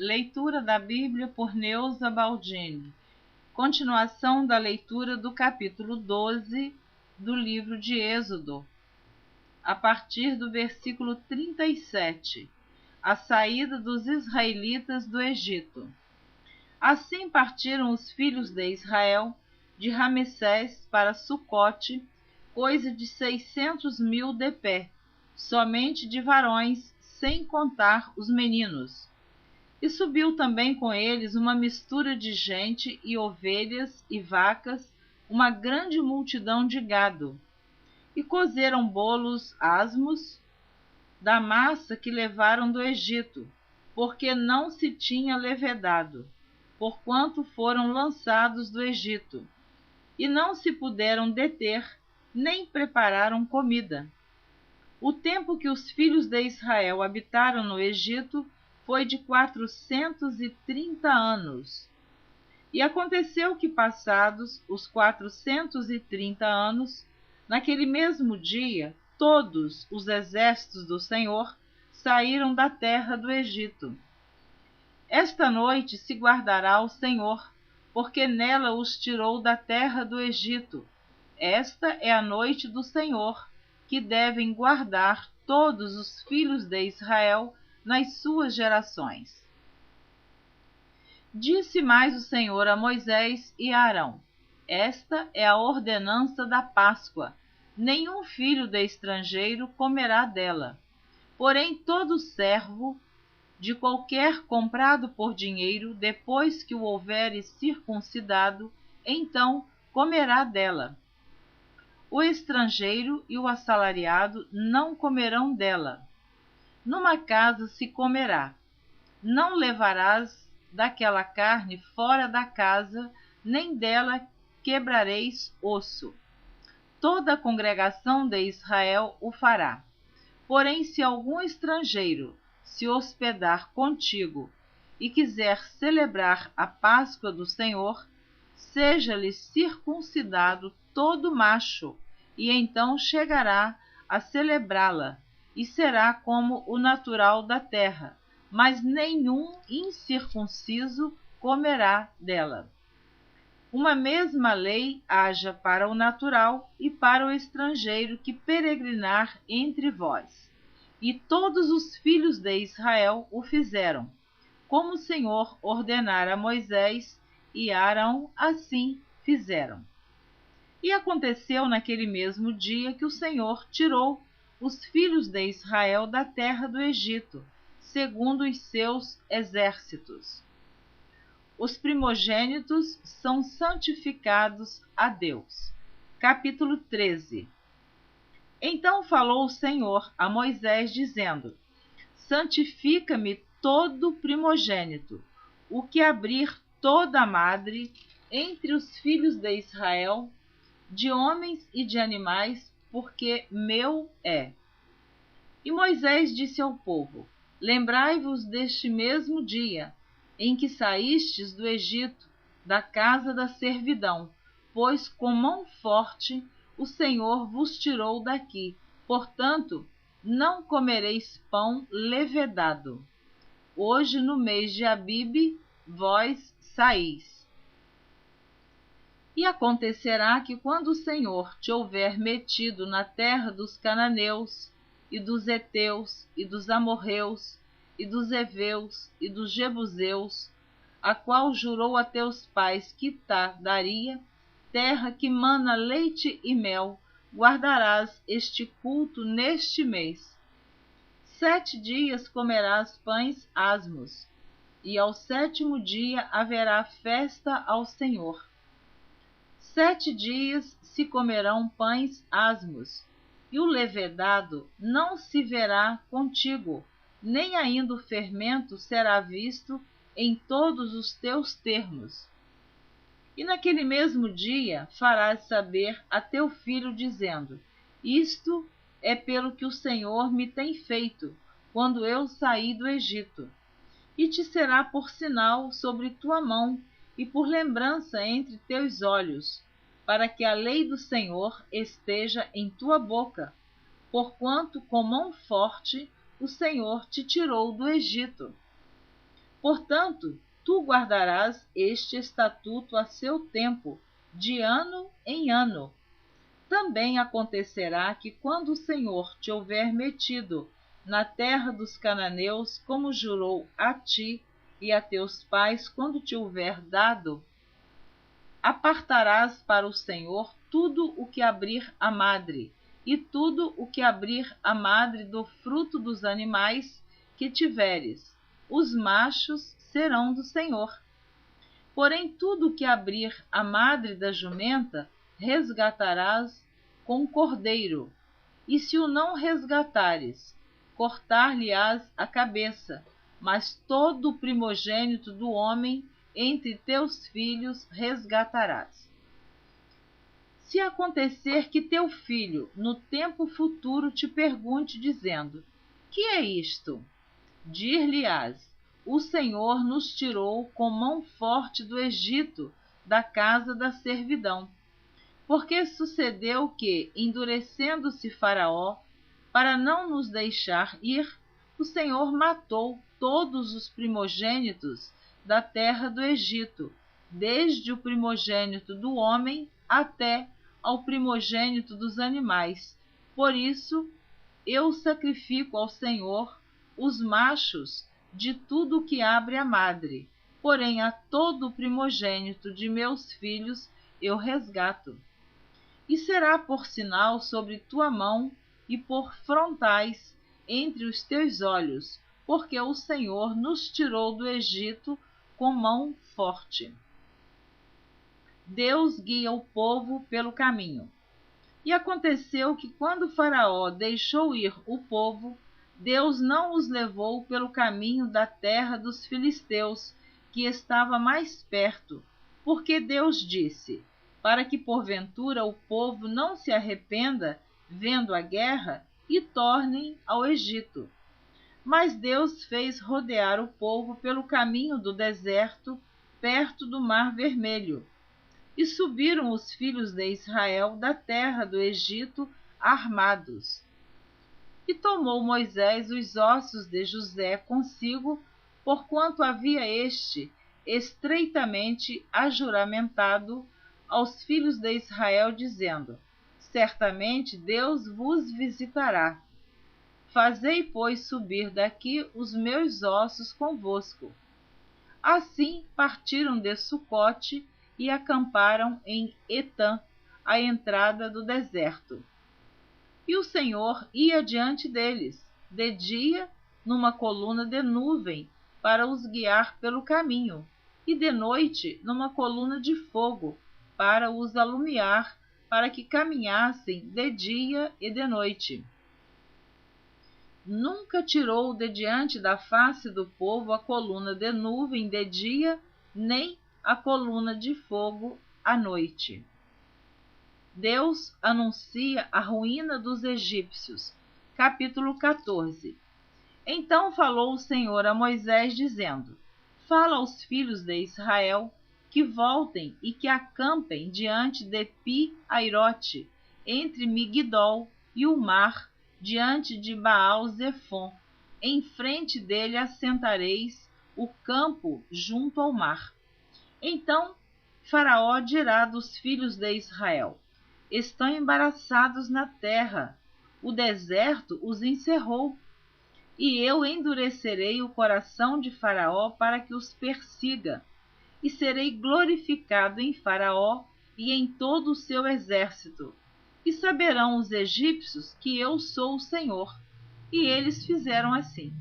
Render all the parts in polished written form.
Leitura da Bíblia por Neuza Baldini. Continuação da leitura do capítulo 12 do livro de Êxodo, a partir do versículo 37, a saída dos israelitas do Egito. Assim partiram os filhos de Israel de Ramessés para Sucote, coisa de 600.000 de pé, somente de varões, sem contar os meninos. E subiu também com eles uma mistura de gente e ovelhas e vacas, uma grande multidão de gado. E cozeram bolos asmos da massa que levaram do Egito, porque não se tinha levedado, porquanto foram lançados do Egito, e não se puderam deter, nem prepararam comida. O tempo que os filhos de Israel habitaram no Egito foi de 430 anos. E aconteceu que, passados os 430 anos, naquele mesmo dia, todos os exércitos do Senhor saíram da terra do Egito. Esta noite se guardará o Senhor, porque nela os tirou da terra do Egito. Esta é a noite do Senhor, que devem guardar todos os filhos de Israel nas suas gerações. Disse mais o Senhor a Moisés e a Arão: Esta é a ordenança da Páscoa. Nenhum filho de estrangeiro comerá dela. Porém, todo servo de qualquer comprado por dinheiro, depois que o houveres circuncidado, então comerá dela. O estrangeiro e o assalariado não comerão dela. Numa casa se comerá. Não levarás daquela carne fora da casa, nem dela quebrareis osso. Toda a congregação de Israel o fará. Porém, se algum estrangeiro se hospedar contigo e quiser celebrar a Páscoa do Senhor, seja-lhe circuncidado todo macho, e então chegará a celebrá-la, e será como o natural da terra, mas nenhum incircunciso comerá dela. Uma mesma lei haja para o natural e para o estrangeiro que peregrinar entre vós. E todos os filhos de Israel o fizeram, como o Senhor ordenara a Moisés, e Arão assim fizeram. E aconteceu naquele mesmo dia que o Senhor tirou os filhos de Israel da terra do Egito, segundo os seus exércitos. Os primogênitos são santificados a Deus. Capítulo 13. Então falou o Senhor a Moisés, dizendo: Santifica-me todo primogênito, o que abrir toda a madre entre os filhos de Israel, de homens e de animais, porque meu é. E Moisés disse ao povo: Lembrai-vos deste mesmo dia, em que saístes do Egito, da casa da servidão, pois com mão forte o Senhor vos tirou daqui. Portanto, não comereis pão levedado. Hoje, no mês de Abibe, vós saís. E acontecerá que, quando o Senhor te houver metido na terra dos cananeus, e dos heteus, e dos amorreus, e dos heveus, e dos jebuseus, a qual jurou a teus pais que daria, terra que mana leite e mel, guardarás este culto neste mês. 7 dias comerás pães asmos, e ao 7º dia haverá festa ao Senhor. 7 dias se comerão pães asmos, e o levedado não se verá contigo, nem ainda o fermento será visto em todos os teus termos. E naquele mesmo dia farás saber a teu filho, dizendo: Isto é pelo que o Senhor me tem feito, quando eu saí do Egito. E te será por sinal sobre tua mão, e por lembrança entre teus olhos, para que a lei do Senhor esteja em tua boca, porquanto com mão forte o Senhor te tirou do Egito. Portanto, tu guardarás este estatuto a seu tempo, de ano em ano. Também acontecerá que, quando o Senhor te houver metido na terra dos cananeus, como jurou a ti e a teus pais, quando te houver dado, apartarás para o Senhor tudo o que abrir a madre, e tudo o que abrir a madre do fruto dos animais que tiveres. Os machos serão do Senhor. Porém, tudo o que abrir a madre da jumenta, resgatarás com cordeiro. E se o não resgatares, cortar-lhe-ás a cabeça, mas todo o primogênito do homem entre teus filhos resgatarás. Se acontecer que teu filho, no tempo futuro, te pergunte, dizendo: que é isto? Dir-lhe-ás: o Senhor nos tirou com mão forte do Egito, da casa da servidão. Porque sucedeu que, endurecendo-se Faraó, para não nos deixar ir, o Senhor matou todos os primogênitos da terra do Egito, desde o primogênito do homem até ao primogênito dos animais. Por isso, eu sacrifico ao Senhor os machos de tudo que abre a madre, porém a todo o primogênito de meus filhos eu resgato. E será por sinal sobre tua mão e por frontais entre os teus olhos, porque o Senhor nos tirou do Egito com mão forte. Deus guia o povo pelo caminho. E aconteceu que, quando Faraó deixou ir o povo, Deus não os levou pelo caminho da terra dos filisteus, que estava mais perto, porque Deus disse: para que porventura o povo não se arrependa vendo a guerra e tornem ao Egito. Mas Deus fez rodear o povo pelo caminho do deserto, perto do Mar Vermelho. E subiram os filhos de Israel da terra do Egito armados. E tomou Moisés os ossos de José consigo, porquanto havia este estreitamente ajuramentado aos filhos de Israel, dizendo: certamente Deus vos visitará. Fazei, pois, subir daqui os meus ossos convosco. Assim partiram de Sucote e acamparam em Etã, à entrada do deserto. E o Senhor ia diante deles, de dia, numa coluna de nuvem, para os guiar pelo caminho, e de noite, numa coluna de fogo, para os alumiar, para que caminhassem de dia e de noite. Nunca tirou de diante da face do povo a coluna de nuvem de dia, nem a coluna de fogo à noite. Deus anuncia a ruína dos egípcios. Capítulo 14. Então falou o Senhor a Moisés, dizendo: fala aos filhos de Israel que voltem e que acampem diante de Pi-Airote, entre Migdol e o mar, diante de Baal-Zefon. Em frente dele assentareis o campo junto ao mar. Então Faraó dirá dos filhos de Israel: estão embaraçados na terra, o deserto os encerrou. E eu endurecerei o coração de Faraó para que os persiga, e serei glorificado em Faraó e em todo o seu exército. E saberão os egípcios que eu sou o Senhor. E eles fizeram assim.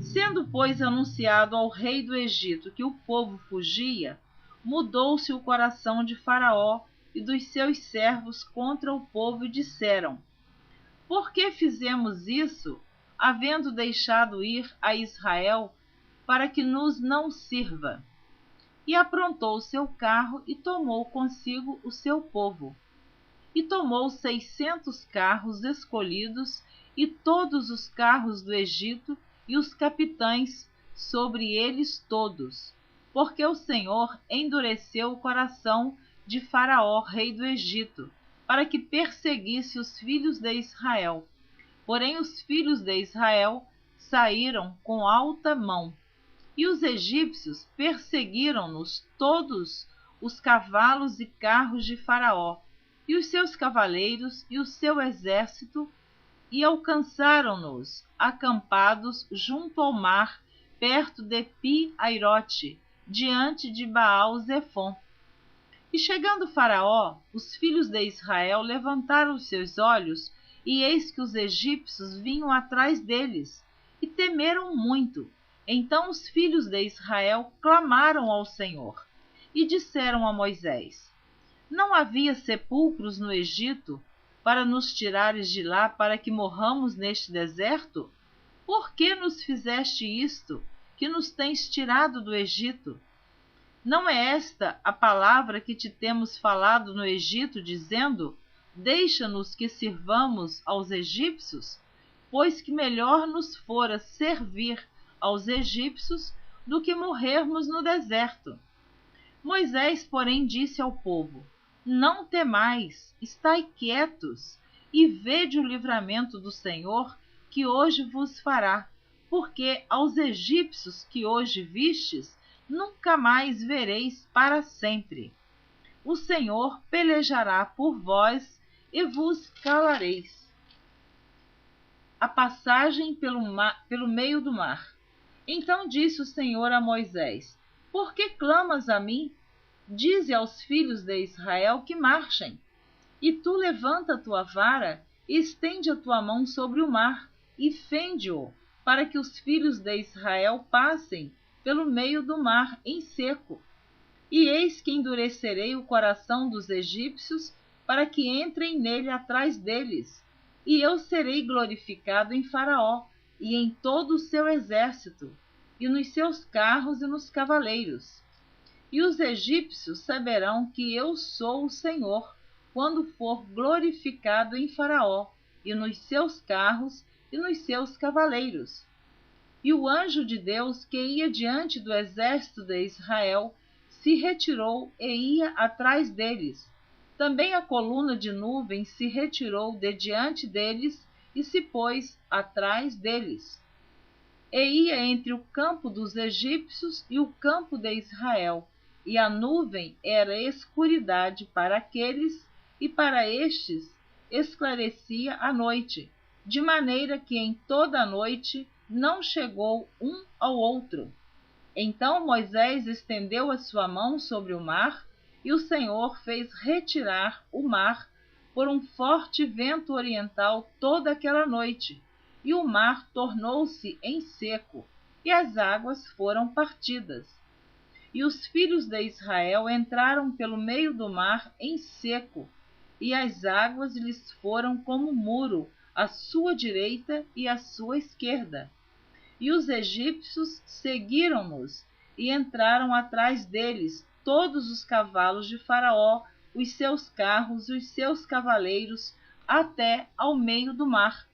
Sendo, pois, anunciado ao rei do Egito que o povo fugia, mudou-se o coração de Faraó e dos seus servos contra o povo, e disseram: por que fizemos isso, havendo deixado ir a Israel, para que nos não sirva? E aprontou o seu carro e tomou consigo o seu povo. E tomou 600 carros escolhidos e todos os carros do Egito e os capitães sobre eles todos, porque o Senhor endureceu o coração de Faraó, rei do Egito, para que perseguisse os filhos de Israel. Porém os filhos de Israel saíram com alta mão. E os egípcios perseguiram-nos todos os cavalos e carros de Faraó, e os seus cavaleiros e o seu exército, e alcançaram-nos acampados junto ao mar, perto de Pi-Hairote, diante de Baal-Zefon. E chegando Faraó, os filhos de Israel levantaram os seus olhos, e eis que os egípcios vinham atrás deles, e temeram muito. Então os filhos de Israel clamaram ao Senhor, e disseram a Moisés: Não havia sepulcros no Egito, para nos tirares de lá, para que morramos neste deserto? Por que nos fizeste isto, que nos tens tirado do Egito? Não é esta a palavra que te temos falado no Egito, dizendo: Deixa-nos que sirvamos aos egípcios? Pois que melhor nos fora servir aos egípcios do que morrermos no deserto. Moisés, porém, disse ao povo: Não temais, estai quietos, e vede o livramento do Senhor, que hoje vos fará, porque aos egípcios que hoje vistes, nunca mais vereis para sempre. O Senhor pelejará por vós, e vos calareis. A passagem pelo meio do mar. Então disse o Senhor a Moisés: Por que clamas a mim? Dize aos filhos de Israel que marchem. E tu levanta a tua vara, e estende a tua mão sobre o mar, e fende-o, para que os filhos de Israel passem pelo meio do mar em seco. E eis que endurecerei o coração dos egípcios, para que entrem nele atrás deles. E eu serei glorificado em Faraó, e em todo o seu exército, e nos seus carros e nos cavaleiros. E os egípcios saberão que eu sou o Senhor, quando for glorificado em Faraó, e nos seus carros e nos seus cavaleiros. E o anjo de Deus, que ia diante do exército de Israel, se retirou e ia atrás deles. Também a coluna de nuvem se retirou de diante deles e se pôs atrás deles. E ia entre o campo dos egípcios e o campo de Israel, e a nuvem era escuridade para aqueles, e para estes esclarecia a noite, de maneira que em toda a noite não chegou um ao outro. Então Moisés estendeu a sua mão sobre o mar, e o Senhor fez retirar o mar por um forte vento oriental toda aquela noite, e o mar tornou-se em seco, e as águas foram partidas. E os filhos de Israel entraram pelo meio do mar em seco, e as águas lhes foram como muro à sua direita e à sua esquerda. E os egípcios seguiram-nos e entraram atrás deles todos os cavalos de Faraó, os seus carros e os seus cavaleiros, até ao meio do mar.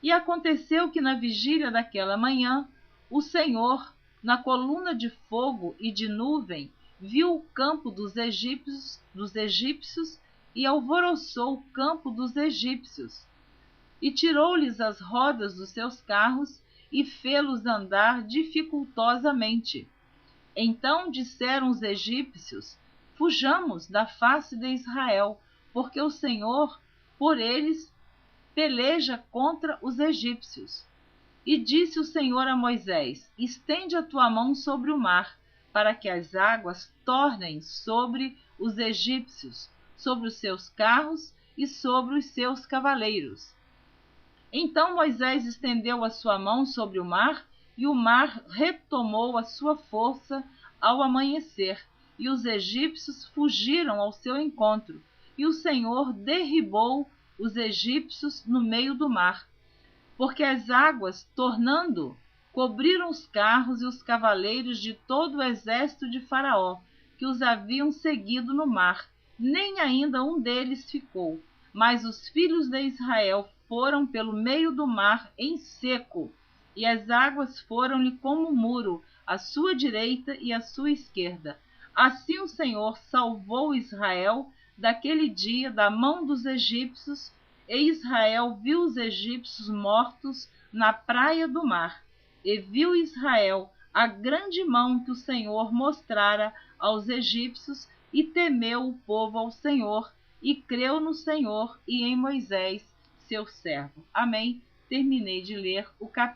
E aconteceu que na vigília daquela manhã, o Senhor, na coluna de fogo e de nuvem, viu o campo dos egípcios e alvoroçou o campo dos egípcios. E tirou-lhes as rodas dos seus carros e fê-los andar dificultosamente. Então disseram os egípcios: Fujamos da face de Israel, porque o Senhor, por eles, peleja contra os egípcios. E disse o Senhor a Moisés: Estende a tua mão sobre o mar, para que as águas tornem sobre os egípcios, sobre os seus carros e sobre os seus cavaleiros. Então Moisés estendeu a sua mão sobre o mar, e o mar retomou a sua força ao amanhecer, e os egípcios fugiram ao seu encontro, e o Senhor derribou os egípcios no meio do mar, porque as águas, tornando, cobriram os carros e os cavaleiros de todo o exército de Faraó, que os haviam seguido no mar, nem ainda um deles ficou, mas os filhos de Israel foram pelo meio do mar em seco, e as águas foram-lhe como muro, à sua direita e à sua esquerda. Assim o Senhor salvou Israel daquele dia da mão dos egípcios, e Israel viu os egípcios mortos na praia do mar, e viu Israel a grande mão que o Senhor mostrara aos egípcios, e temeu o povo ao Senhor, e creu no Senhor e em Moisés, seu servo. Amém. Terminei de ler o capítulo